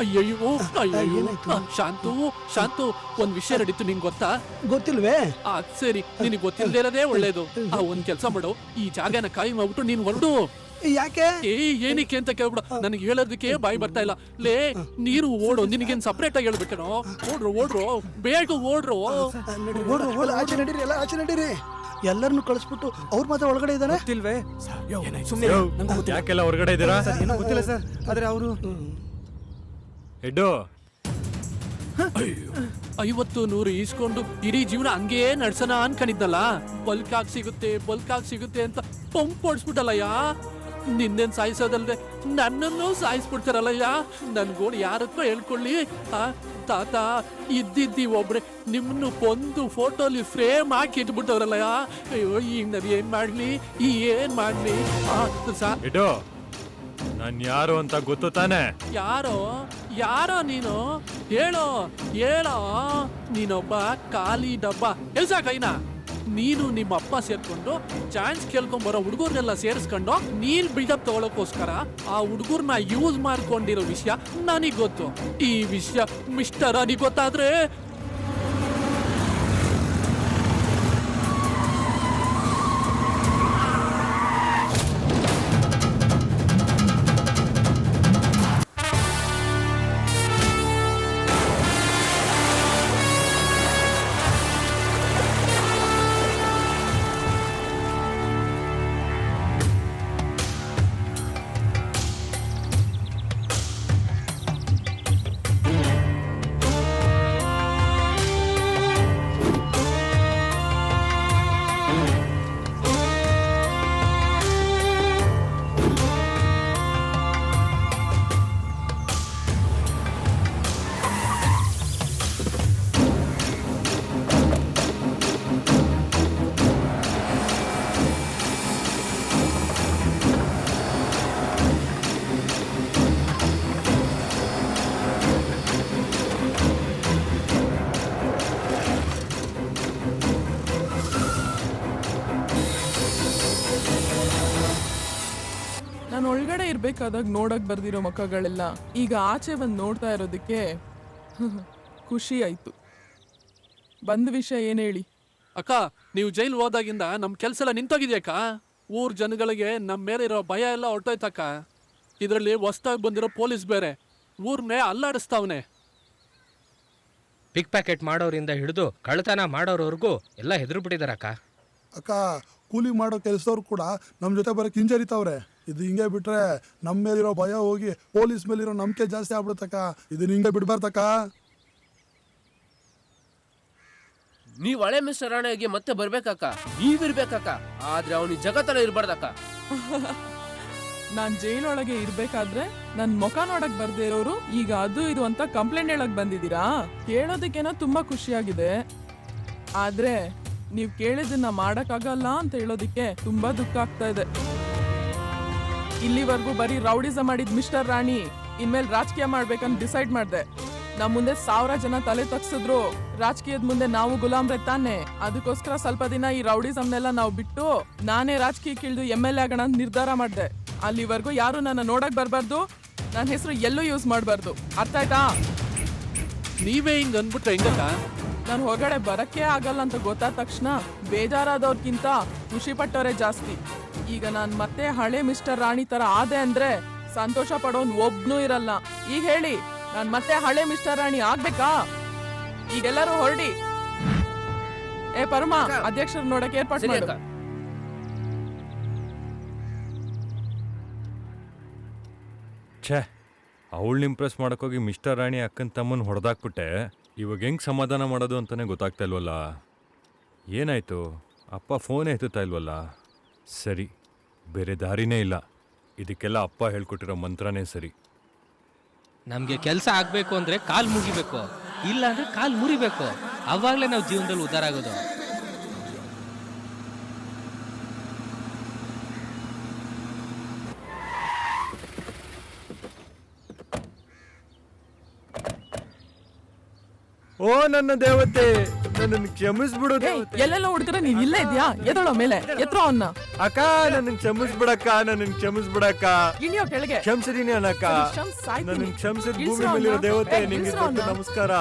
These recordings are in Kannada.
ಅಯ್ಯಯ್ಯೋ ಅಯ್ಯಯ್ಯೋ ಏನಾಯ್ತು? ಶಾಂತು ಒಂದ್ ವಿಷಯ ನಡೀತು ನಿಂಗೆ ಗೊತ್ತಾ? ಗೊತ್ತಿಲ್ವೇ? ಸರಿ, ನಿನಗೆ ಗೊತ್ತಿಲ್ಲದೆ ಇರೋದೇ ಒಳ್ಳೇದು. ಒಂದ್ ಕೆಲ್ಸ ಮಾಡು, ಈ ಜಾಗನ ಕಾಯಿ ಮಾಡ್ಬಿಟ್ಟು ನೀನ್ ಹೊರಡು. ಯಾಕೆ? ಏನಕ್ಕೆ ಅಂತ ಕೇಳ್ಬಿಡು. ನನಗೆ ಹೇಳೋದಕ್ಕೆ ಬಾಯಿ ಬರ್ತಾ ಇಲ್ಲ. ಲೇ, ನೀರು ಓಡು, ನಿನಗೇನ್ ಸಪ್ರೇಟ್ ಆಗಿ ಹೇಳ್ಬೇಕೇನೋ? ಓಡ್ರು ಬೇಗ ಓಡ್ರು. ಆಚೆ ನಡೀರಿ, ಎಲ್ಲ ಆಚೆ ನಡೀರಿ. ಎಲ್ಲರನ್ನು ಕಳಿಸ್ಬಿಟ್ಟು ಅವ್ರ ಮಾತ್ರ ಒಳಗಡೆ ಇದ್ದಾನೆ. ಗೊತ್ತಿಲ್ವೇ? ಯಾಕೆಲ್ಲ ಹೊರಗಡೆ ಇದ್ದೀರಾ? ಏನೋ ಗೊತ್ತಿಲ್ಲ ಸರ್, ಆದ್ರೆ ಅವರು ಹೆಡ್ಡು 50-100 ಈಸ್ಕೊಂಡು ಇಡೀ ಜೀವನ ಹಂಗೇ ನಡ್ಸನ ಅನ್ಕೊಂಡಿದ್ನಲ್ಲ. ಬಲ್ಕಾಗ್ ಸಿಗುತ್ತೆ ಅಂತ ಪಂಪ್ ಹೊಡ್ಸ್ಬಿಟ್ಟಲ್ಲಯ್ಯ. ನಿನ್ನೇನ್ ಸಾಯಿಸೋದಲ್ದೆ ನನ್ನನ್ನು ಸಾಯಿಸ್ಬಿಡ್ತಾರಲ್ಲಯ್ಯ. ನನ್ಗೋಡ್ ಯಾರಕ್ಕೋ ಹೇಳ್ಕೊಳ್ಳಿ. ತಾತ ಇದ್ದಿದ್ದಿ ಒಬ್ರೆ ನಿಮ್ಮನ್ನು ಒಂದು ಫೋಟೋಲಿ ಫ್ರೇಮ್ ಹಾಕಿ ಇಟ್ಬಿಟ್ಟವ್ರಲ್ಲಯ್ಯ. ಅಯ್ಯೋ, ಈಗ ನಾವ್ ಏನ್ ಮಾಡ್ಲಿ? ಹೆಡ್ಡು, ನಾನ್ ಯಾರು ಅಂತ ಗೊತ್ತು ತಾನೆ? ಯಾರೋ ನೀನು? ಹೇಳೋ ನೀನೊಬ್ಬ ಖಾಲಿ ಡಬ್ಬ. ಎಲ್ಸ ಕೈನ ನೀನು ನಿಮ್ಮ ಅಪ್ಪ ಸೇರ್ಕೊಂಡು ಚಾನ್ಸ್ ಕೇಳ್ಕೊಂಬರೋ ಹುಡುಗರ್ನೆಲ್ಲ ಸೇರಿಸ್ಕೊಂಡು ನೀನ್ ಬಿಲ್ಡಪ್ ತಗೊಳಕೋಸ್ಕರ ಆ ಹುಡುಗರ್ನ ಯೂಸ್ ಮಾಡ್ಕೊಂಡಿರೋ ವಿಷಯ ನನಗ್ ಗೊತ್ತು. ಈ ವಿಷಯ ಮಿಸ್ಟರ್ ನನಗ್ ಗೊತ್ತಾದ್ರೆ ನಾನು ಒಳಗಡೆ ಇರ್ಬೇಕಾದಾಗ ನೋಡಕ್ ಬರ್ದಿರೋ ಮಕ್ಕಗಳೆಲ್ಲ ಈಗ ಆಚೆ ಬಂದು ನೋಡ್ತಾ ಇರೋದಕ್ಕೆ ಖುಷಿ ಆಯ್ತು. ಬಂದ ವಿಷಯ ಏನ್ ಹೇಳಿ? ಅಕ್ಕ, ನೀವು ಜೈಲ್ ಹೋದಾಗಿಂದ ನಮ್ ಕೆಲ್ಸ ಎಲ್ಲ ನಿಂತೋಗಿದ್ಯಾಕ? ಊರ್ ಜನಗಳಿಗೆ ನಮ್ ಮೇಲೆ ಇರೋ ಭಯ ಎಲ್ಲ ಹೊರಟೋಯ್ತಕ್ಕ. ಇದ್ರಲ್ಲಿ ಹೊಸ್ದಾಗಿ ಬಂದಿರೋ ಪೊಲೀಸ್ ಬೇರೆ ಊರ್ನೇ ಅಲ್ಲಾಡಿಸ್ತಾವನೆ. ಪಿಕ್ ಪ್ಯಾಕೆಟ್ ಮಾಡೋರಿಂದ ಹಿಡಿದು ಕಳ್ಳತನ ಮಾಡೋರವರೆಗೂ ಎಲ್ಲ ಹೆದರು ಬಿಟ್ಟಿದಾರಕ್ಕ. ಅಕ್ಕ, ಕೂಲಿ ಮಾಡೋ ಕೆಲಸದವ್ರು ಕೂಡ ನಮ್ಮ ಜೊತೆ ಬರೋಕೆ ಹಿಂಜರಿತಾವ್ರೆ. ಇದು ಹಿಂಗೆ ಬಿಟ್ರೆ ನಮ್ಮ ಮೇಲಿರೋ ಭಯ ಹೋಗಿ ಪೊಲೀಸ್ ಮೇಲಿರೋ ನಂಬಿಕೆ ಜಾಸ್ತಿ ಆಗ್ಬಿಡುತ್ತಕ್ಕ. ಇದನ್ನ ಹಿಂಗೆ ಬಿಡ್ಬಾರ್ದಕ್ಕ. ನೀವ್ ಹಳೆ ಮಿಸ್ಟರ್ ರಾಣೆಗೆ ಮತ್ತೆ ಬರ್ಬೇಕಕ್ಕ, ನೀವಿರ್ಬೇಕಕ್ಕ. ಆದ್ರೆ ಅವನಿಗೆ ಜಗತ್ತಲ್ಲ ಇರ್ಬಾರ್ದಕ್ಕ. ನಾನ್ ಜೈಲೊಳಗೆ ಇರ್ಬೇಕಾದ್ರೆ ನನ್ ಮುಖ ನೋಡಕ್ ಬರ್ದೇ ಇರೋರು ಈಗ ಅದು ಇದು ಅಂತ ಕಂಪ್ಲೇಂಟ್ ಹೇಳಕ್ ಬಂದಿದ್ದೀರಾ? ಕೇಳೋದಕ್ಕೇನೋ ತುಂಬಾ ಖುಷಿಯಾಗಿದೆ, ಆದ್ರೆ ನೀವ್ ಕೇಳಿದ್ದನ್ನ ಮಾಡಕ್ಕಾಗಲ್ಲ ಅಂತ ಹೇಳೋದಿಕ್ಕೆ ತುಂಬಾ ದುಃಖ ಆಗ್ತಾ ಇದೆ. ಇಲ್ಲಿವರೆಗೂ ಬರೀ ರೌಡಿಸಂ ಮಾಡಿದ್ ಮಿಸ್ಟರ್ ರಾಣಿ ಇನ್ಮೇಲೆ ರಾಜಕೀಯ ಮಾಡ್ಬೇಕಂತ ಡಿಸೈಡ್ ಮಾಡ್ದೆ. ನಮ್ ಮುಂದೆ 1000 ಜನ ತಲೆ ತಗ್ಸಿದ್ರು ರಾಜಕೀಯದ ಮುಂದೆ ನಾವು ಗುಲಾಮ್ರೆ ತಾನೆ. ಅದಕ್ಕೋಸ್ಕರ ಸ್ವಲ್ಪ ದಿನ ಈ ರೌಡಿಸಂನೆಲ್ಲ ನಾವು ಬಿಟ್ಟು ನಾನೇ ರಾಜಕೀಯಕ್ಕೆ ಇಳಿದು MLA ಆಗೋಣ ಅಂತ ನಿರ್ಧಾರ ಮಾಡ್ದೆ. ಅಲ್ಲಿವರೆಗೂ ಯಾರು ನನ್ನ ನೋಡಕ್ ಬರ್ಬಾರ್ದು, ನನ್ನ ಹೆಸರು ಎಲ್ಲೂ ಯೂಸ್ ಮಾಡ್ಬಾರ್ದು. ಅರ್ಥ ಆಯ್ತಾ? ನೀವೇ ಹಿಂಗ್ ಅಂದ್ಬಿಟ್ರೆ ಹೆಂಗಕ್ಕ? ನಾನು ಹೊರಗಡೆ ಬರಕ್ಕೆ ಆಗಲ್ಲ ಅಂತ ಗೊತ್ತಾದ ತಕ್ಷಣ ಬೇಜಾರಾದವ್ರಕ್ಕಿಂತ ಖುಷಿ ಪಟ್ಟವರೇ ಜಾಸ್ತಿ. ಈಗ ನಾನ್ ಮತ್ತೆ ಹಳೆ ಮಿಸ್ಟರ್ ರಾಣಿ ತರ ಆದೆ ಅಂದ್ರೆ ಸಂತೋಷ ಪಡೋನ್ ಒಬ್ನೂ ಇರಲ್ಲ. ಈಗ ಹೇಳಿ, ನಾನ್ ಮತ್ತೆ ಹಳೆ ಮಿಸ್ಟರ್ ರಾಣಿ ಆಗ್ಬೇಕಾ? ಈಗೆಲ್ಲರೂ ಹೊರಡಿ. ಪರಮ, ಅಧ್ಯಕ್ಷರು ನೋಡಕ್ಕೆ ಏರ್ಪಾಟ್ ಮಾಡು. ಛೇ, ಅವಳನ್ನ ಇಂಪ್ರೆಸ್ ಮಾಡೋಕ್ಕೋಗಿ ಮಿಸ್ಟರ್ ರಾಣಿ ಅಕ್ಕನ ತಮ್ಮನ ಹೊಡೆದಾಕ್ಬಿಟ್ಟೆ. ಇವಾಗ ಹೆಂಗೆ ಸಮಾಧಾನ ಮಾಡೋದು ಅಂತಲೇ ಗೊತ್ತಾಗ್ತಾ ಇಲ್ವಲ್ಲ. ಏನಾಯ್ತು? ಅಪ್ಪ ಫೋನೇ ಎತ್ತುತ್ತಾ ಇಲ್ವಲ್ಲ. ಸರಿ, ಬೇರೆ ದಾರಿನೇ ಇಲ್ಲ. ಇದಕ್ಕೆಲ್ಲ ಅಪ್ಪ ಹೇಳ್ಕೊಟ್ಟಿರೋ ಮಂತ್ರನೇ ಸರಿ. ನಮಗೆ ಕೆಲಸ ಆಗಬೇಕು ಅಂದರೆ ಕಾಲು ಮುಗಿಬೇಕು, ಇಲ್ಲ ಅಂದರೆ ಕಾಲು ಮುರಿಬೇಕು. ಆವಾಗಲೇ ನಾವು ಜೀವನದಲ್ಲಿ ಉದ್ಧಾರ ಆಗೋದು. ಓ ನನ್ನ ದೇವತೆ, ನನ್ನ ಕ್ಷಮಿಸ್ಬಿಡು ಎಲ್ಲೆಲ್ಲ ಹುಡುಗರೆ ನೀನ್ ಇಲ್ಲೇ ಇದ್ಯಾ? ಎದಳೋ ಮೇಲೆ ಎತ್ರೋ ಅವನ್ನ. ಅಕ್ಕ, ನನ್ನ ಕ್ಷಮಿಸ್ಬಿಡಕ್ಕ, ನನ್ನ ಕ್ಷಮಿಸ್ಬಿಡಕ್ಕ. ಇಳಿಯೋ ಕೆಳಗೆ. ಕ್ಷಮಿಸಿದೀನಿ ಅನಕ್ಕ. ನನ್ನ ಕ್ಷಮಿಸಿದ ಭೂಮಿ ಮೇಲಿರೋ ದೇವತೆ ನಿಂಗೆ ದೊಡ್ಡ ನಮಸ್ಕಾರ.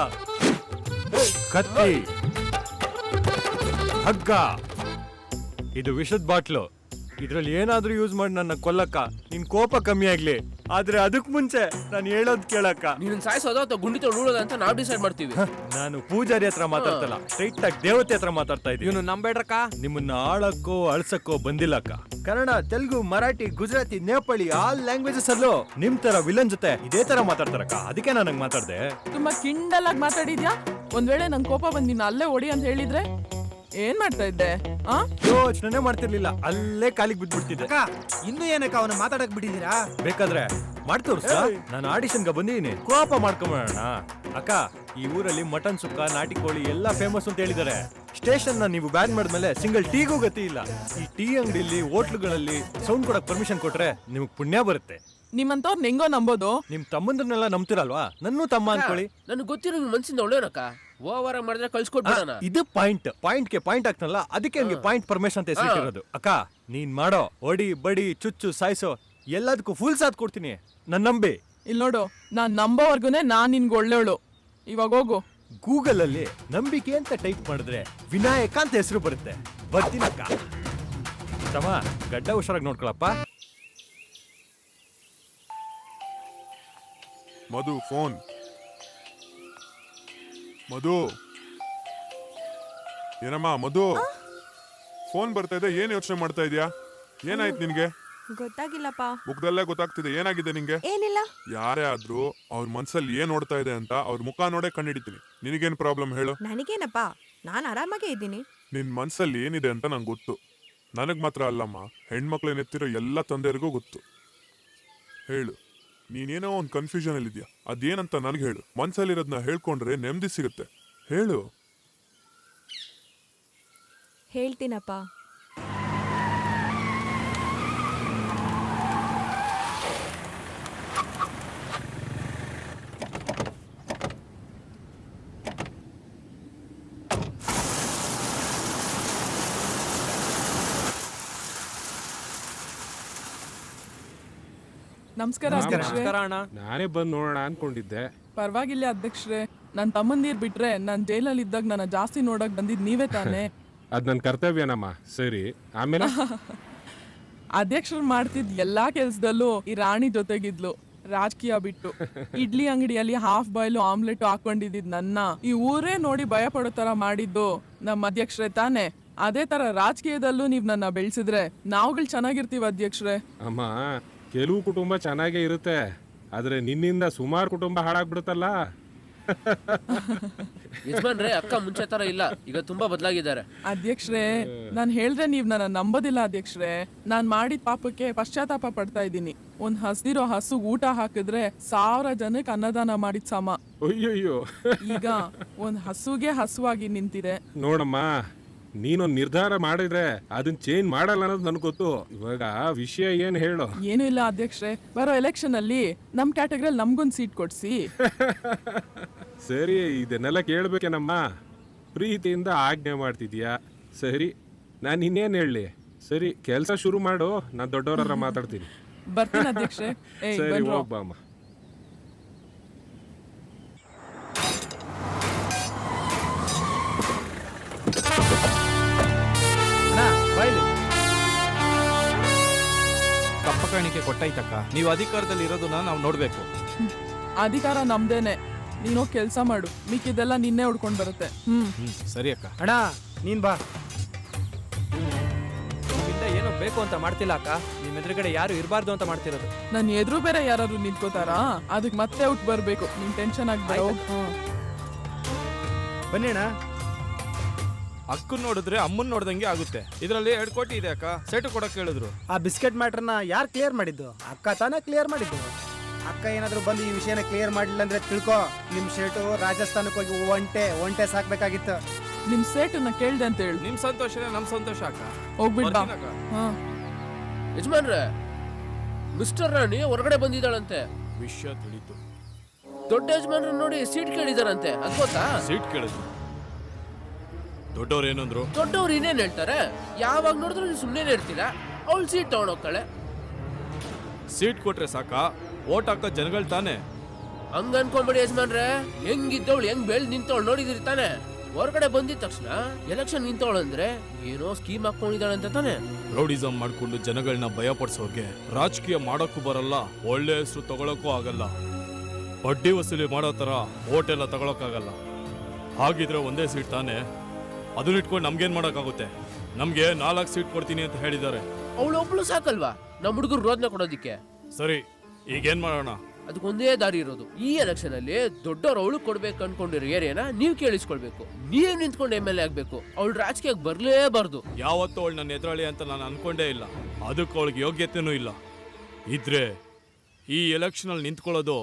ಕತ್ತಿ, ಹಗ್ಗ, ಇದು ವಿಷದ ಬಾಟ್ಲು. ಇದ್ರಲ್ಲಿ ಏನಾದ್ರೂ ಯೂಸ್ ಮಾಡಿ ನನ್ನ ಕೊಲ್ಲಕ್ಕ. ನಿನ್ ಕೋಪ ಕಮ್ಮಿ ಆಗ್ಲಿ, ಆದ್ರೆ ಅದಕ್ ಮುಂಚೆ ನಾನು ಹೇಳೋದ್ ಕೇಳಕ್ಕ. ನೀನ್ ಸಾಯಿಸೋದು ಅಥವಾ ಗುಂಡಿ ತೊಗೊಂಡು ಉಳೋದು ಅಂತ ನಾವು ಡಿಸೈಡ್ ಮಾಡ್ತೀವಿ. ನಾನು ಪೂಜಾರಿ ಹತ್ರ ಮಾತಾಡ್ತಲ್ಲ, ಸ್ಟ್ರೈಟ್ ಆಗಿ ದೇವತೆ ಹತ್ರ ಮಾತಾಡ್ತಾ ಇದ್ದೀನಿ. ಇವನು ನಂಬೇಡ್ರಕ್ಕ. ನಿಮ್ಮನ್ನ ಆಳಕ್ಕೋ ಅಳ್ಸಕ್ಕೋ ಬಂದಿಲ್ಲಕ್ಕ. ಕನ್ನಡ, ತೆಲುಗು, ಮರಾಠಿ, ಗುಜರಾತಿ, ನೇಪಾಳಿ ಆಲ್ ಲ್ಯಾಂಗ್ವೇಜಸ್ ಅಲ್ಲೂ ನಿಮ್ ತರ ವಿಲನ್ ಜೊತೆ ಇದೇ ತರ ಮಾತಾಡ್ತಾರಕ್ಕ. ಅದಕ್ಕೆ ನಾನು ಮಾತಾಡ್ದೆ. ತುಂಬಾ ಕಿಂಡಲ್ ಆಗಿ ಮಾತಾಡಿದ್ಯಾ. ಒಂದ್ ವೇಳೆ ನಂಗೆ ಕೋಪ ಬಂದ್ ನೀನ್ ಅಲ್ಲೇ ಹೊಡಿ ಅಂತ ಹೇಳಿದ್ರೆ ಏನ್ ಮಾಡ್ತಾ ಇದ್ದೆ? ಯೋಚನೆ ಮಾಡ್ತಿರ್ಲಿಲ್ಲ, ಅಲ್ಲೇ ಕಾಲಿಗೆ ಬಿದ್ಬಿಡ್ತಿದ್ದೆ. ಇನ್ನು ಏನಕ್ಕ ಅವನ ಮಾತಾಡಕ್ ಬಿಟ್ಟಿದ್ದೀರಾ? ಬೇಕಾದ್ರೆ ಮಾಡ್ತೋರ್ಸ. ನಾನು ಆಡಿಷನ್ಗೆ ಬಂದಿದ್ದೀನಿ, ಕೋಪ ಮಾಡ್ಕೊಂಬೋಣ. ಅಕ್ಕ, ಈ ಊರಲ್ಲಿ ಮಟನ್ ಸುಕ್ಕ, ನಾಟಿ ಕೋಳಿ ಎಲ್ಲ ಫೇಮಸ್ ಅಂತ ಹೇಳಿದ್ದಾರೆ. ಸ್ಟೇಷನ್ ನೀವು ಬ್ಯಾನ್ ಮಾಡಿದ್ಮೇಲೆ ಸಿಂಗಲ್ ಟೀಗೂ ಗತಿ ಇಲ್ಲ. ಈ ಟೀ ಅಂಗಡಿಲಿ, ಹೋಟ್ಲುಗಳಲ್ಲಿ ಸೌಂಡ್ ಕೊಡಕ್ ಪರ್ಮಿಷನ್ ಕೊಟ್ರೆ ನಿಮ್ಗೆ ಪುಣ್ಯ ಬರುತ್ತೆ. ನಿಮ್ಮಂತವ್ರ ಹೆಂಗೋ ನಂಬೋದು? ನಿಮ್ ತಮ್ಮಂದ್ರನ್ನೆಲ್ಲ ನಂಬ್ತಿರಲ್ವಾ, ನನ್ನೂ ತಮ್ಮ ಅನ್ಕೊಳ್ಳಿ. ನನಗೆ ಗೊತ್ತಿರೋ ನಿನ್ ಮನ್ಸಿಂದ ಒಳ್ಳೆಯವನಕ್ಕ. ಓವರ್ ಮಾಡಿದ್ರೆ ಕಳ್ಸ್ಕೊಟ್ಬಿಡೋಣ. ಇದು ಪಾಯಿಂಟ್ಗೆ ಪಾಯಿಂಟ್ ಆಗ್ತಾನಲ್ಲ, ಅದಕ್ಕೆ ಅವ್ನಿಗೆ ಪಾಯಿಂಟ್ ಪರ್ಮಿಷನ್ ಅಂತ ಹೆಸರಿಟ್ಟಿರೋದು. ಅಕ್ಕ, ನೀನ್ ಮಾಡೋ ಒಡಿ ಬಡಿ ಚುಚ್ಚು ಸಾಯಿಸೋ ಎಲ್ಲದಕ್ಕೂ ಫುಲ್ ಸಾಥ್ ಕೊಡ್ತೀನಿ, ನನ್ ನಂಬಿ. ಇಲ್ಲಿ ನೋಡು, ನಾನ್ ನಂಬೋವರ್ಗುನೆ ನಾನ್ ನಿನ್ಗೆ ಒಳ್ಳೆವಳು. ಇವಾಗ ಹೋಗು. ಗೂಗಲ್ ಅಲ್ಲಿ ನಂಬಿಕೆ ಅಂತ ಟೈಪ್ ಮಾಡಿದ್ರೆ ವಿನಾಯಕ ಅಂತ ಹೆಸರು ಬರುತ್ತೆ. ಬರ್ತೀನಕ್ಕ. ತಮ್ಮ, ಗಡ್ಡ ಹುಷಾರಾಗಿ ನೋಡ್ಕೊಳಪ್ಪ. ಮಧು ಫೋನ್. ಮಧು, ಏನಮ್ಮ ಮಧು, ಫೋನ್ ಬರ್ತಾ ಇದೆ. ಏನ್ ಯೋಚನೆ ಮಾಡ್ತಾ ಇದೀಯಾ? ಏನಾಯ್ತು ನಿನ್ಗೆ? ಗೊತ್ತಾಗಿಲ್ಲಪ್ಪ. ಮುಖದಲ್ಲೇ ಗೊತ್ತಾಗ್ತಿದೆ. ಏನಾಗಿದೆ ನಿಂಗೆ? ಏನಿಲ್ಲ. ಯಾರೇ ಆದ್ರೂ ಅವ್ರ ಮನ್ಸಲ್ಲಿ ಏನ್ ನೋಡ್ತಾ ಇದೆ ಅಂತ ಅವ್ರ ಮುಖ ನೋಡೇ ಕಂಡಿಡಿತೀನಿ. ನಿನಗೇನ್ ಪ್ರಾಬ್ಲಮ್ ಹೇಳು? ನನಗೇನಪ್ಪ, ನಾನು ಆರಾಮಾಗೇ ಇದ್ದೀನಿ. ನಿನ್ ಮನ್ಸಲ್ಲಿ ಏನಿದೆ ಅಂತ ನಂಗೆ ಗೊತ್ತು. ನನಗ್ ಮಾತ್ರ ಅಲ್ಲಮ್ಮ, ಹೆಣ್ಮಕ್ಳೇನೆತ್ತಿರೋ ಎಲ್ಲ ತಂದೆಯರಿಗೂ ಗೊತ್ತು. ಹೇಳು, ನೀನೇನೋ ಒಂದು ಕನ್ಫ್ಯೂಷನ್ ಅಲ್ಲಿ ಇದೆಯಾ? ಅದೇನಂತ ನನಗೆ ಹೇಳು. ಮನ್ಸಲ್ಲಿರೋದನ್ನ ಹೇಳ್ಕೊಂಡ್ರೆ ನೆಮ್ಮದಿ ಸಿಗುತ್ತೆ. ಹೇಳು. ಹೇಳ್ತೀನಪ್ಪ. ನಮಸ್ಕಾರ ಅಧ್ಯಕ್ಷರೇ. ನಾನೇ ಬಂದು ನೋಡೋಣ ಅನ್ಕೊಂಡಿದ್ದೆ. ಪರವಾಗಿಲ್ಲ ಅಧ್ಯಕ್ಷರೇ. ನನ್ ತಮ್ಮಂದಿರ್ ಬಿಟ್ರೆ ನಾನ್ ಜೈಲಲ್ಲಿ ಇದ್ದಾಗ ನನ್ನ ಜಾಸ್ತಿ ನೋಡಕ್ ಬಂದಿದ್ ನೀವೇ ತಾನೇ? ಅದ್ ನನ್ ಕರ್ತವ್ಯನಮ್ಮ. ಸರಿ, ಆಮೇಲೆ? ಅಧ್ಯಕ್ಷರು ಮಾಡ್ತಿದ್ ಎಲ್ಲಾ ಕೆಲ್ಸದಲ್ಲೂ ಈ ರಾಣಿ ಜೊತೆಗಿದ್ಲು. ರಾಜಕೀಯ ಬಿಟ್ಟು ಇಡ್ಲಿ ಅಂಗಡಿಯಲ್ಲಿ ಹಾಫ್ ಬಾಯ್ಲು ಆಮ್ಲೆಟ್ ಹಾಕೊಂಡಿದ್ ನನ್ನ ಈ ಊರೇ ನೋಡಿ ಭಯ ಪಡೋ ತರ ಮಾಡಿದ್ದು ನಮ್ಮ ಅಧ್ಯಕ್ಷರೇ ತಾನೇ? ಅದೇ ತರ ರಾಜಕೀಯದಲ್ಲೂ ನೀವ್ ನನ್ನ ಬೆಳೆಸಿದ್ರೆ ನಾವುಗಳು ಚೆನ್ನಾಗಿರ್ತೀವಿ ಅಧ್ಯಕ್ಷರೇ. ಅಮ್ಮ, ಕೆಲವು ಕುಟುಂಬ ಚೆನ್ನಾಗೇ ಇರುತ್ತೆ, ಆದ್ರೆ ನಿನ್ನಿಂದ ಸುಮಾರು ಕುಟುಂಬ ಹಾಳಾಗ್ಬಿಡುತ್ತಲ್ಲ. ಯಜಮಾನ್ರೆ, ಅಕ್ಕ ಮುಂಚೆ ತರ ಇಲ್ಲ, ಈಗ ತುಂಬಾ ಬದಲಾಗಿದ್ದಾರೆ. ಅಧ್ಯಕ್ಷರೇ, ನಾನ್ ಹೇಳ್ರೆ ನೀವ್ ನನ್ನ ನಂಬೋದಿಲ್ಲ ಅಧ್ಯಕ್ಷರೇ. ನಾನ್ ಮಾಡಿದ ಪಾಪಕ್ಕೆ ಪಶ್ಚಾತ್ತಾಪ ಪಡ್ತಾ ಇದ್ದೀನಿ. ಒಂದ್ ಹಸ್ದಿರೋ ಹಸು ಊಟ ಹಾಕಿದ್ರೆ 1000 ಜನಕ್ಕೆ ಅನ್ನದಾನ ಮಾಡಿದ ಸಮ. ಅಯ್ಯಯ್ಯೋ. ಈಗ ಒಂದ್ ಹಸುಗೆ ಹಸುವಾಗಿ ನಿಂತಿದೆ. ನೋಡಮ್ಮ, ನೀನೊಂದ್ ನಿರ್ಧಾರ ಮಾಡಿದ್ರೆ ಅದನ್ನ ಚೇಂಜ್ ಮಾಡಲ್ಲ ಅನ್ನೋದು ನನ್ಗೆ ಗೊತ್ತು. ಇವಾಗ ವಿಷಯ ಏನ್ ಹೇಳು? ಏನು ಇಲ್ಲ ಅಧ್ಯಕ್ಷರೇ, ಬರೋ ಎಲೆಕ್ಷನ್ ಅಲ್ಲಿ ನಮ್ ಕ್ಯಾಟಗರಿಯಲ್ಲಿ ನಮ್ಗೊಂದ್ ಸೀಟ್ ಕೊಡ್ಸಿ. ಸರಿ, ಇದನ್ನೆಲ್ಲ ಕೇಳ್ಬೇಕೇನಮ್ಮ? ಪ್ರೀತಿಯಿಂದ ಆಜ್ಞೆ ಮಾಡ್ತಿದ್ಯಾ? ಸರಿ, ನಾನು ಇನ್ನೇನು ಹೇಳಲಿ? ಸರಿ, ಕೆಲಸ ಶುರು ಮಾಡು, ನಾನು ದೊಡ್ಡವರ ಮಾತಾಡ್ತೀನಿ. ಬರ್ತೀನಿ ಅಧ್ಯಕ್ಷರೇ. ಸರಿ, ಹೋಗ್ಬಾ ಅಮ್ಮ. ಕಪ್ಪ ಕಾಣಿಕೆ ಕೊಟ್ಟಾಯ್ತಕ್ಕ. ನೀವು ಅಧಿಕಾರದಲ್ಲಿ ಇರೋದನ್ನ ನಾವು ನೋಡ್ಬೇಕು. ಅಧಿಕಾರ ನಮ್ದೇನೆ. ನೀನು ಕೆಲಸ ಮಾಡು, ಮಿಕ್ಕಿದೆಲ್ಲ ನಿನ್ನೆ ಹುಡ್ಕೊಂಡ್ ಬರುತ್ತೆ. ಸರಿ ಅಕ್ಕ. ಅಣ್ಣ, ನೀನ್ ಬಾ. ನಿಮ್ಮಿಂದ ಏನೋ ಬೇಕು ಅಂತ ಮಾಡ್ತಿಲ್ಲ ಅಕ್ಕ, ನಿಮ್ ಎದುರುಗಡೆ ಯಾರು ಇರಬಾರ್ದು ಅಂತ ಮಾಡ್ತಿರೋದು. ನನ್ ಎದುರು ಬೇರೆ ಯಾರು ನಿಂತ್ಕೋತಾರಾ? ಅದಕ್ಕೆ ಮತ್ತೆ ಔಟ್ ಬರ್ಬೇಕು. ನೀನ್ ಟೆನ್ಷನ್ ಆಗ್ಬೇಡ. ಬನ್ನಿ ಅಣ್ಣ. ಅಕ್ಕನ್ ನೋಡಿದ್ರೆ ಅಮ್ಮನ್ ನೋಡ್ದಂಗೆ ಆಗುತ್ತೆ. ಇದರಲ್ಲಿ 2 ಕೋಟಿ ಇದೆ ಅಕ್ಕ, ಸೆಟ್ ಕೊಡಕ್ ಹೇಳಿದ್ರು. ಆ ಬಿಸ್ಕೆಟ್ ಮ್ಯಾಟ್ರನ್ನ ಯಾರು ಕ್ಲಿಯರ್ ಮಾಡಿದ್ದು? ಅಕ್ಕ ತಾನೇ ಕ್ಲಿಯರ್ ಮಾಡಿದ್ದು. ಅಕ್ಕ ಏನಾದ್ರು ಬಂದು ಈ ವಿಷಯನ ಕ್ಲಿಯರ್ ಮಾಡಿಲ್ಲ ಅಂದ್ರೆ ತಿಳ್ಕೊ, ನಿಮ್ ಶೇಟು ರಾಜಸ್ಥಾನಕ್ಕೆ ಹೋಗಿ ಒಂಟೆ ಸಾಕ್ಬೇಕಾಗಿತ್ತು. ನಿಮ್ ಸೇಟನ್ನ ಕೇಳ್ದೆ ಅಂತ ಹೇಳು. ನಿಮ್ ಸಂತೋಷನೇ ನಮ್ ಸಂತೋಷ ಅಕ್ಕ. ಹೋಗ್ಬಿಡ್ಬಾ. ಯಜಮಾನ್ರೆ, ಮಿಸ್ಟರ್ ರಾಣಿ ಹೊರಗಡೆ ಬಂದಿದ್ದಾಳಂತೆ. ವಿಷಯ ತಿಳಿತು. ದೊಡ್ಡ ಯಜಮಾನ್ರ ನೋಡಿ ಸೀಟ್ ಕೇಳಿದಾರಂತೆ, ಅದ್ ಗೊತ್ತಾ? ಸೀಟ್ ಕೇಳಿದ್ರು. ದೊಡ್ಡವ್ರು ಏನಂದ್ರು? ದೊಡ್ಡವ್ರು ಇನ್ನೇನ್ ಹೇಳ್ತಾರೆ? ಯಾವಾಗ ನೋಡಿದ್ರು ನೀವು ಸುಮ್ಮನೆ ಇರ್ತೀರಾ. ಅವಳು ಸೀಟ್ ತಗೊಂಡೋಗ್ತಾಳೆ. ಸೀಟ್ ಕೊಟ್ರೆ ಸಾಕಾ? ಓಟ್ ಹಾಕೋ ಜನಗಳು ತಾನೆ. ಹಂಗ ಅನ್ಕೊಂಬಿಡಿ ಯಜಮಾನ್ರೆ. ಹೆಂಗಿದ್ದವಳು ಹೆಂಗ್ ಬೆಳ್ ನಿಂತವಳು ನೋಡಿದಿರಿ ತಾನೆ. ಹೊರಗಡೆ ಬಂದಿದ ತಕ್ಷಣ ಎಲೆಕ್ಷನ್ ನಿಂತವಳಂದ್ರೆ ಏನೋ ಸ್ಕೀಮ್ ಹಾಕೊಂಡಿದ್ದಾಳೆ ಅಂತ ತಾನೆ. ರೌಡಿಸಮ್ ಮಾಡ್ಕೊಂಡು ಜನಗಳನ್ನ ಭಯ ಪಡಿಸೋಕೆ ರಾಜಕೀಯ ಮಾಡೋಕ್ಕೂ ಬರಲ್ಲ, ಒಳ್ಳೆ ಹೆಸರು ತಗೊಳಕ್ಕೂ ಆಗಲ್ಲ. ಬಡ್ಡಿ ವಸೂಲಿ ಮಾಡೋ ತರ ಓಟ್ ಎಲ್ಲ ತಗೊಳಕ್ಕಾಗಲ್ಲ. ಹಾಗಿದ್ರೆ ಒಂದೇ ಸೀಟ್ ತಾನೆ. ಅದನ್ನ ಇಟ್ಕೊಂಡು ನಮ್ಗೇನ್ ಮಾಡಕ್ಕಾಗುತ್ತೆ? ನಮ್ಗೆ 4 ಸೀಟ್ ಕೊಡ್ತೀನಿ ಅಂತ ಹೇಳಿದ್ದಾರೆ. ಅವಳು ಒಬ್ಳು ಸಾಕಲ್ವಾ ನಮ್ಮ ಹುಡುಗರು ರೋದನೆ ಕೊಡೋದಿಕ್ಕೆ? ಸರಿ, ಈಗೇನ್ ಮಾಡೋಣ? ಅದಕ್ಕೊಂದೇ ದಾರಿ ಇರೋದು. ಈ ಎಲೆಕ್ಷನ್ ಅಲ್ಲಿ ದೊಡ್ಡವ್ರು ಅವಳು ಕೊಡ್ಬೇಕು ಅನ್ಕೊಂಡಿರೋ ಏರಿಯಾನ ನೀವ್ ಕೇಳಿಸ್ಕೊಳ್ಬೇಕು. ನೀವ್ ನಿಂತ್ಕೊಂಡು MLA ಆಗ್ಬೇಕು. ಅವಳು ರಾಜಕೀಯಕ್ಕೆ ಬರ್ಲೇಬಾರ್ದು. ಯಾವತ್ತೂ ಅವಳು ನನ್ನ ಎದುರಾಳಿ ಅಂತ ನಾನು ಅನ್ಕೊಂಡೇ ಇಲ್ಲ. ಅದಕ್ಕೆ ಅವಳಿಗೆ ಯೋಗ್ಯತೆನೂ ಇಲ್ಲ. ಇದ್ರೆ ಈ ಎಲೆಕ್ಷನ್ ಅಲ್ಲಿ ನಿಂತ್ಕೊಳ್ಳೋದು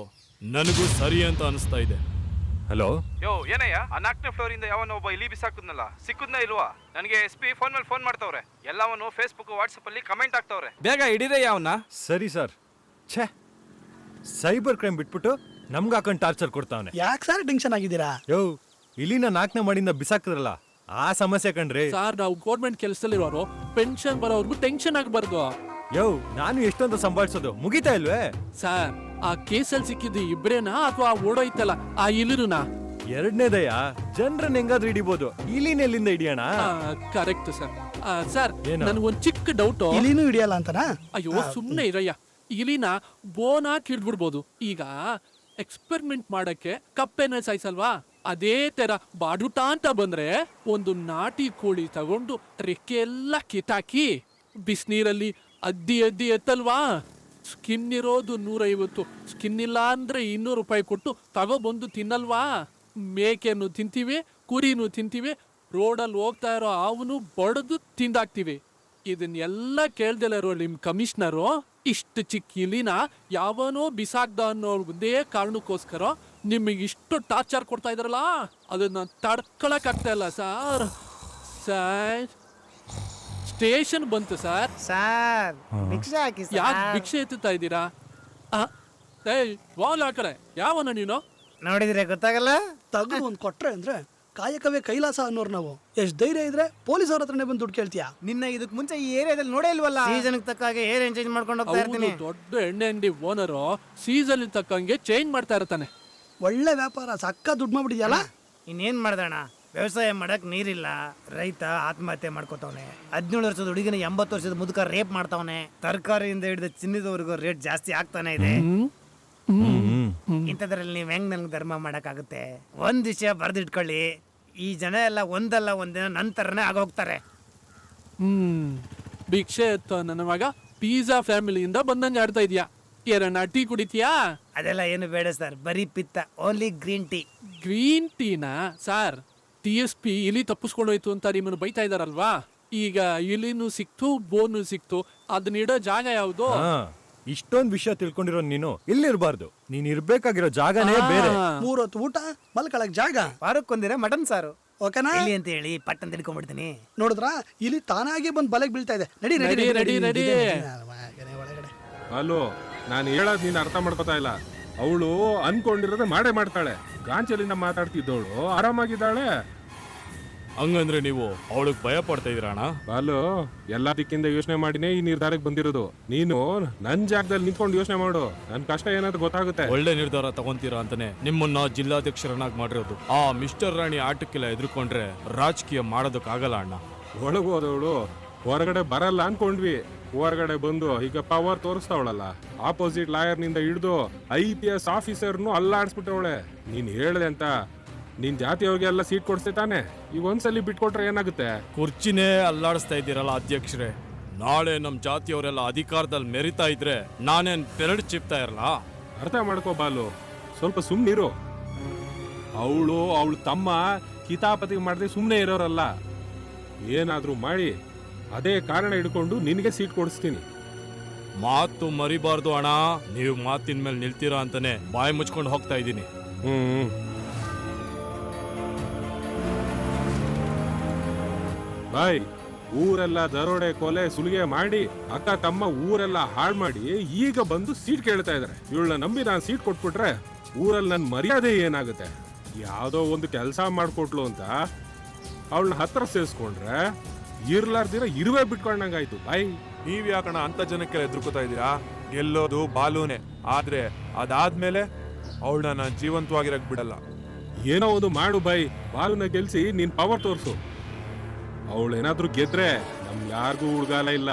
ನನಗೂ ಸರಿ ಅಂತ ಅನಿಸ್ತಾ ಇದೆ. ಹಲೋ, ಯೋ ಏನಯ್ಯ, ಆ 4ನೇ ಫ್ಲೋರ್ ಇಂದ ಯಾವನೋ ಒಬ್ಬ ಇಲ್ಲಿ ಬಿಸಾಕುದ್ನಲ್ಲ, ಸಿಕ್ಕುದ್ನ ಇಲ್ವಾ? ನನಗೆ SP ಫೋನ್ ಮೇಲೆ ಫೋನ್ ಮಾಡ್ತಾವ್ರೆ. ಎಲ್ಲವನು ಫೇಸ್ಬುಕ್ ವಾಟ್ಸಪ್ ಅಲ್ಲಿ ಕಮೆಂಟ್ ಆಗ್ತಾವ್ರೆ. ಬೇಗ ಹಿಡಿದೆ ಯಾವನ. ಸರಿ ಸರ್. ಛೇ, ಸೈಬರ್ ಕ್ರೈಮ್ ಬಿಟ್ಬಿಟ್ಟು ನಮ್ಗೆ ಹಾಕೊಂಡು ಟಾರ್ಚರ್ ಕೊಡ್ತಾವನೆ. ಯಾಕೆ ಸರ್ ಟೆನ್ಷನ್ ಆಗಿದ್ದೀರಾ? ಯೋ, ಇಲ್ಲಿನ 4ನೇ ಮಾಡಿಂದ ಬಿಸಾಕಿದ್ರಲ್ಲ, ಆ ಸಮಸ್ಯೆ ಕಣ್ರಿ. ಸರ್, ನಾವು ಗೌರ್ಮೆಂಟ್ ಕೆಲಸದಲ್ಲಿರೋರು ಪೆನ್ಷನ್ ಬರೋರ್ಗು ಟೆನ್ಷನ್ ಆಗಬಾರ್ದು. ಯೋ, ನಾನು ಎಷ್ಟೊಂದು ಸಂಭಾಳಿಸೋದು ಮುಗಿತಾ ಇಲ್ವೇ? ಸರ್, ಆ ಕೇಸಲ್ಲಿ ಸಿಕ್ಕಿದ್ದು ಇಬ್ರೇನಾ ಅಥವಾ ಓಡೋಯ್ತಲ್ಲ ಆ ಇಲಿರುನಾ? ಎರಡನೇದಯ್ಯ, ಜನರನ್ನ ಹೆಂಗಾದ್ರೂ ಹಿಡಿಬೋದು, ಇಲಿನೆಲ್ಲಿಂದ ಹಿಡಿಯೋಣ? Correct sir. ಸರ್, ಏನು? ನನಗೊಂದು ಚಿಕ್ಕ ಡೌಟ್. ಇಲಿನೂ ಹಿಡಿಯಲ್ಲ ಅಂತನಾ? ಅಯ್ಯೋ ಸುಮ್ಮನೆ ಇರಯ್ಯ. ಇಲಿನ ಬೋನಾ ಕಿಡ್ಬಿಡ್ಬೋದು. ಈಗ ಎಕ್ಸ್ಪೆರಿಮೆಂಟ್ ಮಾಡಕ್ಕೆ ಕಪ್ಪೆನ ಸಾಯಿಸಲ್ವಾ? ಅದೇ ತರ ಬಾಡುಟ ಅಂತ ಬಂದ್ರೆ ಒಂದು ನಾಟಿ ಕೋಳಿ ತಗೊಂಡು ರೆಕ್ಕೆ ಎಲ್ಲ ಕಿತ್ತಾಕಿ ಬಿಸಿನೀರಲ್ಲಿ ಅದ್ದಿ ಎತ್ತಲ್ವಾ? ಸ್ಕಿನ್ ಇರೋದು 150, ಸ್ಕಿನ್ ಇಲ್ಲ ಅಂದ್ರೆ 200 ರೂಪಾಯಿ ಕೊಟ್ಟು ತಗೊಬಂದು ತಿನ್ನಲ್ವಾ? ಮೇಕೆನು ತಿಂತೀವಿ, ಕುರಿನೂ ತಿಂತೀವಿ, ರೋಡಲ್ಲಿ ಹೋಗ್ತಾ ಇರೋ ಅವನು ಬಡದು ತಿಂದಾಕ್ತಿವಿ. ಇದನ್ನೆಲ್ಲ ಕೇಳ್ದಲ್ಲ ಇರೋ ನಿಮ್ ಕಮಿಷನರು ಇಷ್ಟು ಚಿಕ್ಕ ಇಲಿನ ಯಾವನೋ ಬಿಸಾಕ್ದ ಅನ್ನೋ ಒಂದೇ ಕಾರಣಕ್ಕೋಸ್ಕರ ನಿಮಗೆ ಇಷ್ಟು ಟಾರ್ಚರ್ ಕೊಡ್ತಾ ಇದಾರಲ್ಲ, ಅದನ್ನ ತಡ್ಕೊಳಕ್ ಆಗ್ತಾ ಇಲ್ಲ ಸರ್. ಸ್ಟೇಷನ್ ಬಂತು ಸರ್. ಸರ್ ಭಿಕ್ಷೆ ಹಾಕಿ ಸರ್. ಯಾಕೆ ಭಿಕ್ಷೆ ಎತ್ತುತ್ತಾ ಇದ್ದೀರಾ? ಏಯ್ ವಾಲ್ ಆ ಕಡೆ, ಯಾವನ ನೀನು? ನೋಡಿದ್ರೆ ಗೊತ್ತಾಗಲ್ಲ. ತಗೊಂಡು ಒಂದು ಕೊಟ್ರೆ ಅಂದ್ರೆ ಕಾಯಕವೇ ಕೈಲಾಸ ಅನ್ನೋರು ನಾವು. ಎಷ್ಟು ಧೈರ್ಯ ಇದ್ರೆ ಪೊಲೀಸ್ ಅವ್ರ ಹತ್ರನೇ ಬಂದು ದುಡ್ಡು ಕೇಳ್ತೀಯಾ? ನಿನ್ನ ಇದಕ್ ಮುಂಚೆ ಈ ಏರಿಯಾದಲ್ಲಿ ನೋಡೇ ಇಲ್ವಲ್ಲ. ಸೀಸನ್ ತಕ್ಕ ಹಾಗೆ ಹೇರ್ ಚೇಂಜ್ ಮಾಡ್ಕೊಂಡು ಹೋಗ್ತಾ ಇರ್ತೀನಿ. ದೊಡ್ಡ ಎಣ್ಣೆ ಅಂಗಡಿ ಓನರು ಸೀಸನ್ ತಕ್ಕಂಗೆ ಚೇಂಜ್ ಮಾಡ್ತಾ ಇರ್ತಾನೆ. ಒಳ್ಳೆ ವ್ಯಾಪಾರ, ಸಕ್ಕ ದುಡ್ಡು ಮಾಡ್ಬಿಟ್ಟಿದ್ಯಲ್ಲ. ಇನ್ನೇನ್ ಮಾಡ್ದಣ, ವ್ಯವಸಾಯ ಮಾಡಕ್ ನೀರಿಲ್ಲ, ರೈತ ಆತ್ಮಹತ್ಯೆ ಮಾಡ್ಕೋತವನೆ. 17 ವರ್ಷದ ಹುಡುಗಿನ 80 ವರ್ಷದ ಮುದುಕ ರೇಪ್ ಮಾಡ್ತಾವನೆ. ತರಕಾರಿಯಿಂದ ಹಿಡಿದ ಚಿನ್ನದವರೆಗೂ ರೇಟ್ ಜಾಸ್ತಿ ಆಗ್ತಾನೆ ಇದೆ. ಇಂಥದ್ರಲ್ಲಿ ನೀವ್ ಹೆಂಗ್ ನನ್ಗೆ ಧರ್ಮ ಮಾಡಕ್ಕಾಗುತ್ತೆ? ಒಂದ್ ವಿಷಯ ಬರ್ದಿಟ್ಕೊಳ್ಳಿ, ಈ ಜನ ಎಲ್ಲ ಒಂದಲ್ಲ ಒಂದಿನ ನಂತರನೇ ಆಗೋಗ್ತಾರೆ. ಭಿಕ್ಷೆ ಎತ್ತೋ ನನ್ನ ಮಗ ಪಿಜ್ಜಾ ಫ್ಯಾಮಿಲಿಯಿಂದ ಬಂದಂಗೆ ಆಡ್ತಾ ಇದೀಯಾ. ಏರಣ್ಣ ಟೀ ಕುಡಿತೀಯಾ? ಅದೆಲ್ಲ ಏನು ಬೇಡ ಸರ್, ಬರೀ ಪಿತ್ತ, only green tea. Green Tina sir? TSP ಇಲಿ ತಪ್ಪಿಸ್ಕೊಂಡೋಯ್ತು ಅಂತ ನಿಮ್ಮನ್ನು ಬೈತಾ ಇದಾರಲ್ವಾ? ಈಗ ಇಲಿನೂ ಸಿಕ್ತು, ಬೋನು ಸಿಕ್ತು, ಅದನ್ನಿಡೋ ಜಾಗ ಯಾವುದು? ಇಷ್ಟೊಂದು ವಿಷಯ ತಿಳ್ಕೊಂಡಿರೋ ನೀನು ಇಲ್ಲಿರ್ಬಾರ್ದು. ನೀನ್ ಇರ್ಬೇಕಾಗಿರೋ ಜಾಗನೇ ಬೇರೆ. 3 ಹೊತ್ತು ಊಟ, ಮಲ್ಕೊಳಕ್ ಜಾಗ, ವಾರಕ್ಕೊಂದಿನ ಮಟನ್ ಸಾರು. ಓಕೆನಾ? ಇಲ್ಲಿ ಅಂತ ಹೇಳಿ ಪಟ್ಟನ್ ತಿಳ್ಕೊಂಡ್ಬಿಡ್ತೀನಿ. ನೋಡಿದ್ರಾ, ಇಲ್ಲಿ ತಾನಾಗಿ ಬಂದು ಬಲೆಗೆ ಬೀಳ್ತಾ ಇದೆ. ನಡಿ ನಡಿ, ನಡಿ, ನಡಿ. ಒಳಗಡೆ. ಅಲ್ಲೋ, ನಾನು ಹೇಳೋದು ನೀನು ಅರ್ಥ ಮಾಡ್ಕೋತಾ ಇಲ್ಲ. ಅವಳು ಅನ್ಕೊಂಡಿರೋದೇ ಮಾಡೇ ಮಾಡ್ತಾಳೆ. ಗಾಂಚಲಿಂದ ಮಾತಾಡ್ತಿದ್ದವಳು ಆರಾಮಾಗಿದ್ದಾಳೆ. ಹಂಗಂದ್ರೆ ನೀವು ಅವಳಿಗೆ ಭಯ ಪಡ್ತಾ ಇದ್ರಣ್ಣ? ಬಾಲು, ಎಲ್ಲಾ ದಿಕ್ಕಿಂದ ಯೋಚನೆ ಮಾಡಿನೇ ಈ ನಿರ್ಧಾರಕ್ಕೆ ಬಂದಿರೋದು. ನೀನು ನನ್ ಜಾಗದಲ್ಲಿ ನಿಂತ್ಕೊಂಡು ಯೋಚನೆ ಮಾಡು, ನನ್ ಕಷ್ಟ ಏನಾದ್ರು ಗೊತ್ತಾಗುತ್ತೆ. ಒಳ್ಳೆ ನಿರ್ಧಾರ ತಗೊಂತೀರಾ ಅಂತಾನೆ ನಿಮ್ಮನ್ನ ಜಿಲ್ಲಾಧ್ಯಕ್ಷರನ್ನಾಗಿ ಮಾಡಿರೋದು. ಆ ಮಿಸ್ಟರ್ ರಾಣಿ ಆಟಕ್ಕೆಲ್ಲ ಎದುರ್ಕೊಂಡ್ರೆ ರಾಜಕೀಯ ಮಾಡೋದಕ್ಕಾಗಲ್ಲ ಅಣ್ಣ. ಒಳಗೋದವಳು ಹೊರಗಡೆ ಬರಲ್ಲ ಅನ್ಕೊಂಡ್ವಿ, ಹೊರಗಡೆ ಬಂದು ಈಗ ಪವರ್ ತೋರಿಸ್ತಾವಳಲ್ಲ. ಆಪೋಸಿಟ್ ಲಾಯರ್ ನಿಂದ ಹಿಡಿದು IPS ಆಫೀಸರ್ನು ಅಲ್ಲಾಡಿಸ್ಬಿಟ್ಟವಳೆ. ನೀನ್ ಹೇಳ್ದೆ ಅಂತ ನಿನ್ ಜಾತಿಯವ್ರಿಗೆಲ್ಲ ಸೀಟ್ ಕೊಡ್ಸ್ತೇ ತಾನೆ. ಈಗ ಒಂದ್ಸಲಿ ಬಿಟ್ಕೊಟ್ರೆ ಏನಾಗುತ್ತೆ? ಕುರ್ಚಿನೇ ಅಲ್ಲಾಡಿಸ್ತಾ ಇದ್ದೀರಲ್ಲ ಅಧ್ಯಕ್ಷರೇ. ನಾಳೆ ನಮ್ ಜಾತಿಯವರೆಲ್ಲ ಅಧಿಕಾರದಲ್ಲಿ ಮೆರಿತಾ ಇದ್ರೆ ನಾನೇನ್ ಪೆರಡ್ ಚಿಪ್ತಾ ಇರಲ್ಲ? ಅರ್ಥ ಮಾಡ್ಕೋ ಬಾಲು, ಸ್ವಲ್ಪ ಸುಮ್ನಿರು. ಅವಳು ತಮ್ಮ ಕಿತಾಪತಿ ಮಾಡದೆ ಸುಮ್ಮನೆ ಇರೋರಲ್ಲ. ಏನಾದ್ರೂ ಮಾಡಿ ಅದೇ ಕಾರಣ ಹಿಡ್ಕೊಂಡು ನಿನಗೆ ಸೀಟ್ ಕೊಡಿಸ್ತೀನಿ. ಮಾತು ಮರಿಬಾರ್ದು ಅಣ್ಣ. ನೀವು ಮಾತಿನ ಮೇಲೆ ನಿಲ್ತೀರಾ ಅಂತಾನೆ ಬಾಯಿ ಮುಚ್ಕೊಂಡು ಹೋಗ್ತಾ ಇದ್ದೀನಿ. ಬಾಯ್, ಊರೆಲ್ಲ ದರೋಡೆ ಕೊಲೆ ಸುಲಿಗೆ ಮಾಡಿ ಅಕ್ಕ ತಮ್ಮ ಊರೆಲ್ಲ ಹಾಳು ಮಾಡಿ ಈಗ ಬಂದು ಸೀಟ್ ಕೇಳ್ತಾ ಇದಾರೆ. ಇವಳನ್ನ ನಂಬಿ ನಾನು ಸೀಟ್ ಕೊಟ್ಬಿಟ್ರೆ ಊರಲ್ಲಿ ನನ್ನ ಮರ್ಯಾದೆ ಏನಾಗುತ್ತೆ? ಯಾವುದೋ ಒಂದು ಕೆಲಸ ಮಾಡಿಕೊಟ್ಲು ಅಂತ ಅವಳನ್ನ ಹತ್ರ ಸೇರಿಸ್ಕೊಂಡ್ರೆ ಇರ್ಲಾರ್ದಿರ ಇರುವೆ ಬಿಟ್ಕೊಂಡಂಗಾಯ್ತು ಬಾಯ್. ನೀವ್ ಯಾಕಣ ಅಂತ ಜನಕ್ಕೆ ಎದುರ್ಕೋತಾ ಇದೀರಾ? ಗೆಲ್ಲೋದು ಬಾಲೂನೆ, ಆದ್ರೆ ಅದಾದ್ಮೇಲೆ ಅವಳನ್ನ ನಾನು ಜೀವಂತವಾಗಿರಕ್ ಬಿಡಲ್ಲ. ಏನೋ ಒಂದು ಮಾಡು ಬಾಯ್, ಬಾಲುನ ಗೆಲ್ಸಿ ನೀನ್ ಪವರ್ ತೋರ್ಸು. ಅವಳೇನಾದ್ರೂ ಗೆದ್ರೆ ನಮ್ ಯಾರಿಗೂ ಉಳ್ಗಾಲ ಇಲ್ಲ.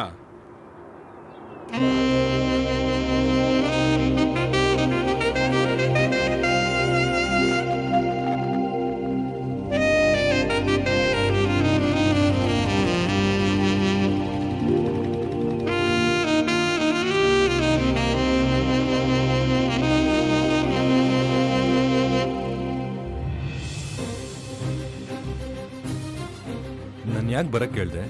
ನಾನು ಯಾಕೆ ಬರಕ್ಕೆ ಹೇಳ್ದೆ?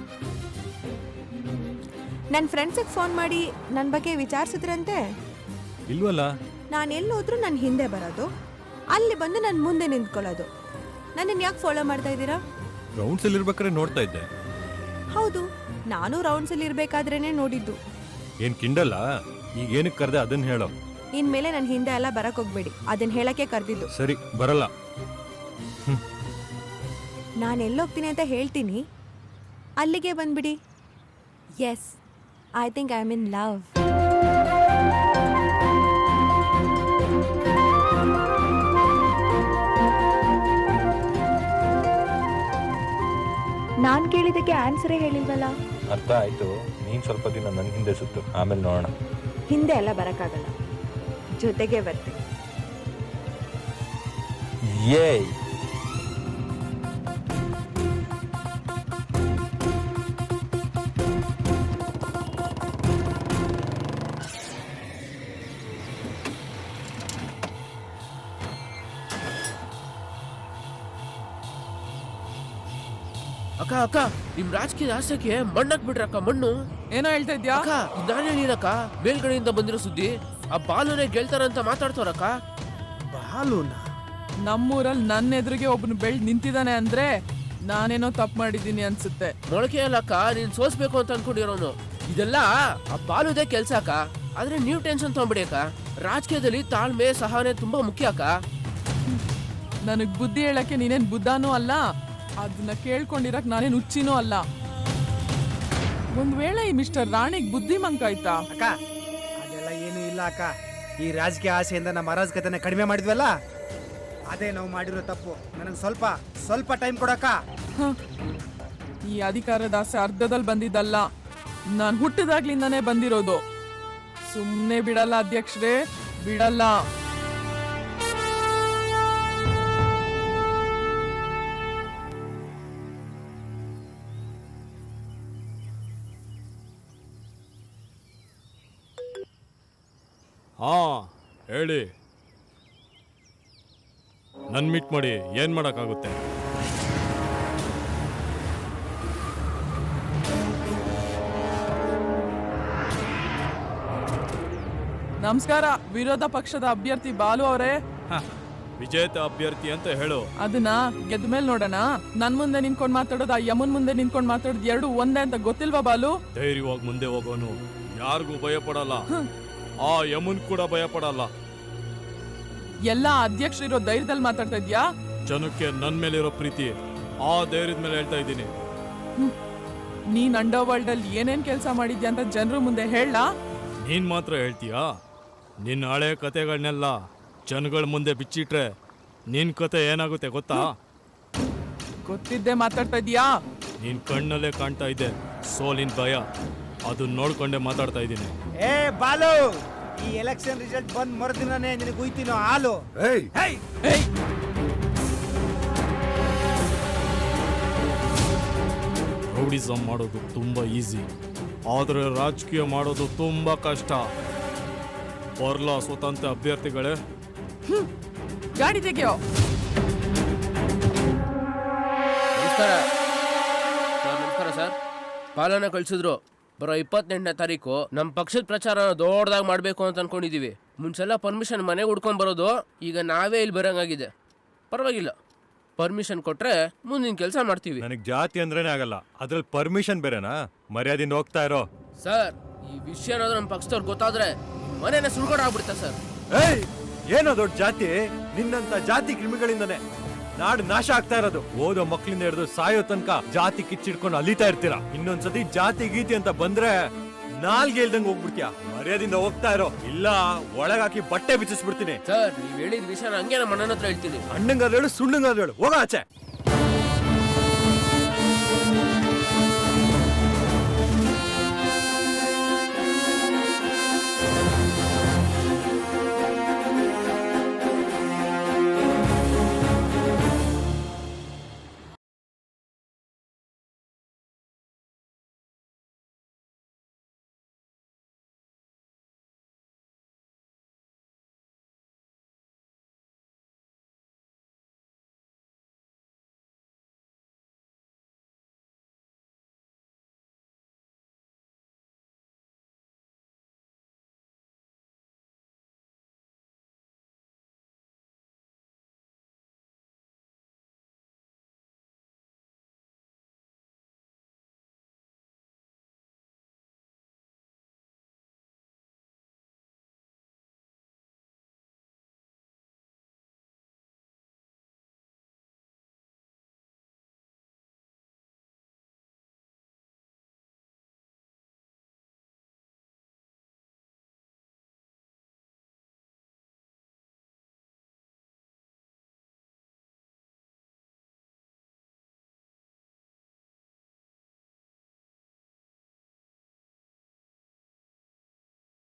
ನನ್ನ ಫ್ರೆಂಡ್ಸಿಗೆ ಫೋನ್ ಮಾಡಿ ನನ್ನ ಬಗ್ಗೆ ವಿಚಾರಿಸಿದ್ರಂತೆ. ಇಲ್ವಲ್ಲ. ನಾನು ಎಲ್ಲೋದ್ರೂ ನನ್ನ ಹಿಂದೆ ಬರೋದು, ಅಲ್ಲಿ ಬಂದು ನನ್ನ ಮುಂದೆ ನಿಂತ್ಕೊಳ್ಳೋದು. ನನ್ನನ್ನು ಯಾಕೆ ಫಾಲೋ ಮಾಡ್ತಾ ಇದ್ದೀರಾ? ರೌಂಡ್ಸಲ್ಲಿ ಇರ್ಬೇಕಾದ್ರೆ ನೋಡ್ತಾ ಇದ್ದೆ. ಹೌದು, ನಾನು ರೌಂಡ್ಸಲ್ಲಿ ಇರಬೇಕಾದ್ರೇನೆ ನೋಡಿದ್ದು. ಏನ್ ಕಿಂಡಲ್ಲ? ಈಗ ಏನಕ್ಕೆ ಕರೆದೆ ಅದನ್ನ ಹೇಳೋ. ಇನ್ಮೇಲೆ ನನ್ನ ಹಿಂದೆ ಎಲ್ಲ ಬರಕ್ ಹೋಗ್ಬೇಡಿ, ಅದನ್ನ ಹೇಳಕ್ಕೆ ಕರೆದಿದ್ದು. ಸರಿ, ಬರಲ್ಲ. ನಾನು ಎಲ್ಲೋಗ್ತೀನಿ ಅಂತ ಹೇಳ್ತೀನಿ, ಅಲ್ಲಿಗೆ ಬಂದ್ಬಿಡಿ. Yes, I think I am in love. ನಾನು ಕೇಳಿದ್ದಕ್ಕೆ ಆನ್ಸರೇ ಹೇಳಿಲ್ವಲ್ಲ. ಅರ್ಥ ಆಯ್ತು. ನೀನ್ ಸ್ವಲ್ಪ ದಿನ ನನ್ನ ಹಿಂದೆ ಸುತ್ತು, ಆಮೇಲೆ ನೋಡೋಣ. ಹಿಂದೆ ಎಲ್ಲ ಬರೋಕ್ಕಾಗಲ್ಲ, ಜೊತೆಗೆ ಬರ್ತೀನಿ. ಏಯ್, ಅಕ್ಕ ಅಕ್ಕ, ನಿಮ್ ರಾಜಕೀಯ ಆಸೆಗೆ ಮಣ್ಣಾಕ್ ಬಿಡ್ರಕ್ಕ, ಮಣ್ಣು. ಏನೋ ಹೇಳ್ತಾ ಇದ್ಯಾ? ಅಕ್ಕ, ನಾನು ಹೇಳಿರಕ್ಕ, ಮೇಲ್ಗಡೆಯಿಂದ ಬಂದಿರೋ ಸುದ್ದಿ ಆ ಬಾಲುನೇ ಗೆಲ್ತಾರಂತ ಮಾತಾಡ್ತಾರಕ್ಕ. ಬಾಲುನ ನಮ್ಮೂರಲ್ಲಿ ನನ್ನ ಎದುರಿಗೆ ಒಬ್ಬನು ಬೆಳ್ದ್ ನಿಂತಿದ್ದಾನೆ ಅಂದ್ರೆ ನಾನೇನೋ ತಪ್ಪು ಮಾಡಿದ್ದೀನಿ ಅನ್ಸುತ್ತೆ. ಮೊಳಕೆ ಅಲ್ಲಕ್ಕ, ನೀನ್ ಸೋಸ್ಬೇಕು ಅಂತ ಅನ್ಕೊಂಡಿರೋನು. ಇದೆಲ್ಲ ಆ ಬಾಲುದೇ ಕೆಲ್ಸ ಅಕ್ಕ. ಆದ್ರೆ ನೀವು ಟೆನ್ಷನ್ ತಗೊಂಬಿಡಿ ಅಕ್ಕ. ರಾಜಕೀಯದಲ್ಲಿ ತಾಳ್ಮೆ ಸಹನೆ ತುಂಬಾ ಮುಖ್ಯ ಅಕ್ಕ. ನನಗ್ ಬುದ್ಧಿ ಹೇಳಕ್ಕೆ ನೀನೇನ್ ಬುದ್ಧಾನೂ ಅಲ್ಲ, ಅದನ್ನ ಕೇಳ್ಕೊಂಡಿರಕ್ ನಾನೇನ್ ಹುಚ್ಚಿನೂ ಅಲ್ಲ. ಒಂದ್ ವೇಳೆ ಈ ಮಿಸ್ಟರ್ ರಾಣಿಗ್ ಬುದ್ಧಿ ಮಂಕಾಯ್ತಾ? ಅಕ್ಕ, ಅದೆಲ್ಲ ಏನೂ ಇಲ್ಲ ಅಕ್ಕ. ಈ ರಾಜಕೀಯ ಆಸೆಯಿಂದ ನಮ್ಮ ಅರಾಜಕತೆನ ಕಡಿಮೆ ಮಾಡಿದ್ವಲ್ಲ, ಅದೇ ನಾವು ಮಾಡಿರೋ ತಪ್ಪು. ನನಗೆ ಸ್ವಲ್ಪ ಟೈಮ್ ಕೊಡಕ್ಕ. ಈ ಅಧಿಕಾರದ ಆಸೆ ಅರ್ಧದಲ್ಲಿ ಬಂದಿದ್ದಲ್ಲ, ನಾನು ಹುಟ್ಟಿದಾಗ್ಲಿಂದಾನೇ ಬಂದಿರೋದು. ಸುಮ್ಮನೆ ಬಿಡಲ್ಲ ಅಧ್ಯಕ್ಷರೇ, ಬಿಡಲ್ಲ. ಹಾ ಹೇಳಿ. ನನ್ ಮೀಟ್ ಮಾಡಿ ಏನ್ ಮಾಡಕ್ಕಾಗುತ್ತೆ? ನಮಸ್ಕಾರ, ವಿರೋಧ ಪಕ್ಷದ ಅಭ್ಯರ್ಥಿ ಬಾಲು ಅವರೇ. ವಿಜೇತ ಅಭ್ಯರ್ಥಿ ಅಂತ ಹೇಳು. ಅದನ್ನ ಗೆದ್ದ ಮೇಲೆ ನೋಡೋಣ. ನನ್ ಮುಂದೆ ನಿಂತ್ಕೊಂಡ್ ಮಾತಾಡೋದು, ಆ ಯಮನ್ ಮುಂದೆ ನಿಂತ್ಕೊಂಡ್ ಮಾತಾಡೋದು ಎರಡು ಒಂದೇ ಅಂತ ಗೊತ್ತಿಲ್ವಾ ಬಾಲು? ಧೈರ್ಯವಾಗಿ ಮುಂದೆ ಹೋಗೋನು ಯಾರಿಗೂ ಭಯ ಪಡಲ್ಲ, ಆ ಯಮನ್ ಕೂಡ ಭಯ ಪಡಲ್ಲ. ಎಲ್ಲ ಅಧ್ಯಕ್ಷರಿರೋ ಧೈರ್ಯದಲ್ಲಿ ಮಾತಾಡ್ತಾ ಇದ್ಯಾ? ಜನಕ್ಕೆ ನನ್ ಮೇಲಿರೋ ಪ್ರೀತಿ, ಆ ಧೈರ್ಯದ ಮೇಲೆ ಹೇಳ್ತಾ ಇದ್ದೀನಿ. ನೀನ್ ಅಂಡರ್ ವರ್ಲ್ಡ್ ಅಲ್ಲಿ ಏನೇನ್ ಕೆಲಸ ಮಾಡಿದ್ಯಾ ಅಂತ ಜನರ ಮುಂದೆ ಹೇಳ. ನೀನ್ ಮಾತ್ರ ಹೇಳ್ತೀಯಾ? ನಿನ್ನ ಹಳೆ ಕತೆಗಳನ್ನೆಲ್ಲ ಜನಗಳ ಮುಂದೆ ಬಿಚ್ಚಿಟ್ರೆ ನಿನ್ ಕತೆ ಏನಾಗುತ್ತೆ ಗೊತ್ತಾ? ಗೊತ್ತಿದ್ದೆ ಮಾತಾಡ್ತಾ ಇದ್ಯಾ? ನೀನ್ ಕಣ್ಣಲ್ಲೇ ಕಾಣ್ತಾ ಇದ್ದೆ ಸೋಲಿನ ಭಯ, ಅದನ್ನ ನೋಡ್ಕೊಂಡೆ ಮಾತಾಡ್ತಾ ಇದ್ದೀನಿ. ಏ ಬಾಲು, ಈ ಎಲೆಕ್ಷನ್ ರಿಸಲ್ಟ್ ಬಂದ್ ಮರುದಿನನೇ ನಿನಗೆ ಉಯ್ತೀನೋ ಹಾಲು. ರೌಡಿಸಮ್ ಮಾಡೋದು ತುಂಬಾ ಈಸಿ, ಆದ್ರೆ ರಾಜಕೀಯ ಮಾಡೋದು ತುಂಬಾ ಕಷ್ಟ. ಬರ್ಲ ಸ್ವತಂತ್ರ ಅಭ್ಯರ್ಥಿಗಳೇ, ಗಾಡಿ ತೆಗೆಯೋ. ನಮಸ್ಕಾರ ಸರ್. ಪಾಲನ ಕಳ್ಸಿದ್ರು. ಬರೋ 28ನೇ ತಾರೀಕು ನಮ್ಮ ಪಕ್ಷದ ಪ್ರಚಾರ ದೊಡ್ಡದಾಗಿ ಮಾಡಬೇಕು ಅಂತ ಅನ್ಕೊಂಡಿದೀವಿ. ಮುಂಚೆಲ್ಲ ಪರ್ಮಿಷನ್ ಮನೆಗೆ ಹುಡ್ಕೊಂಡ್ ಬರೋದು, ಈಗ ನಾವೇ ಇಲ್ಲಿ ಬರೋಂಗಾಗಿದೆ. ಪರವಾಗಿಲ್ಲ, ಪರ್ಮಿಷನ್ ಕೊಟ್ರೆ ಮುಂದಿನ ಕೆಲಸ ಮಾಡ್ತೀವಿ. ನನಗೆ ಜಾತಿ ಅಂದ್ರೇನೆ ಆಗಲ್ಲ, ಅದ್ರಲ್ಲಿ ಪರ್ಮಿಷನ್ ಬೇರೆನಾ? ಮರ್ಯಾದಿಂದ ಹೋಗ್ತಾ ಇರೋ. ಸರ್, ಈ ವಿಷಯ ಏನಾದ್ರು ನಮ್ಮ ಪಕ್ಷದವ್ರು ಗೊತ್ತಾದ್ರೆ ಮನೇನೆ ಸುಳ್ಗಡೆ ಆಗ್ಬಿಡ್ತಾ ಸರ್. ಏನೋ ದೊಡ್ಡ ಜಾತಿ? ನಿನ್ನಂತ ಜಾತಿ ಕ್ರಿಮಿಗಳಿಂದನೇ ನಾಡು ನಾಶ ಆಗ್ತಾ ಇರೋದು. ಓದೋ ಮಕ್ಳಿಂದ ಹಿಡಿದು ಸಾಯೋ ತನಕ ಜಾತಿ ಕಿಚ್ಚಿಡ್ಕೊಂಡು ಅಲಿತಾ ಇರ್ತೀರಾ. ಇನ್ನೊಂದ್ಸತಿ ಜಾತಿ ಗೀತಿ ಅಂತ ಬಂದ್ರೆ ನಾಲ್ಗೆ ಇಲ್ದಂಗ್ ಹೋಗ್ಬಿಡ್ತೀಯ. ಮರ್ಯಾದಿಂದ ಹೋಗ್ತಾ ಇರೋ, ಇಲ್ಲ ಒಳಗಾಕಿ ಬಟ್ಟೆ ಬಿಚ್ಚಿಸ್ಬಿಡ್ತೀನಿ. ಸರ್ ನೀವ್ ಹೇಳಿದ ವಿಷಯ ಹಂಗೆ ನಮ್ಮ ಅಣ್ಣನ ಹತ್ರ ಹೇಳ್ತೀನಿ. ಅಣ್ಣಂಗಾದ್ರು ಹೇಳು, ಸುಣ್ಣಂಗಾದ್ರು ಹೇಳು, ಹೋಗ ಆಚೆ.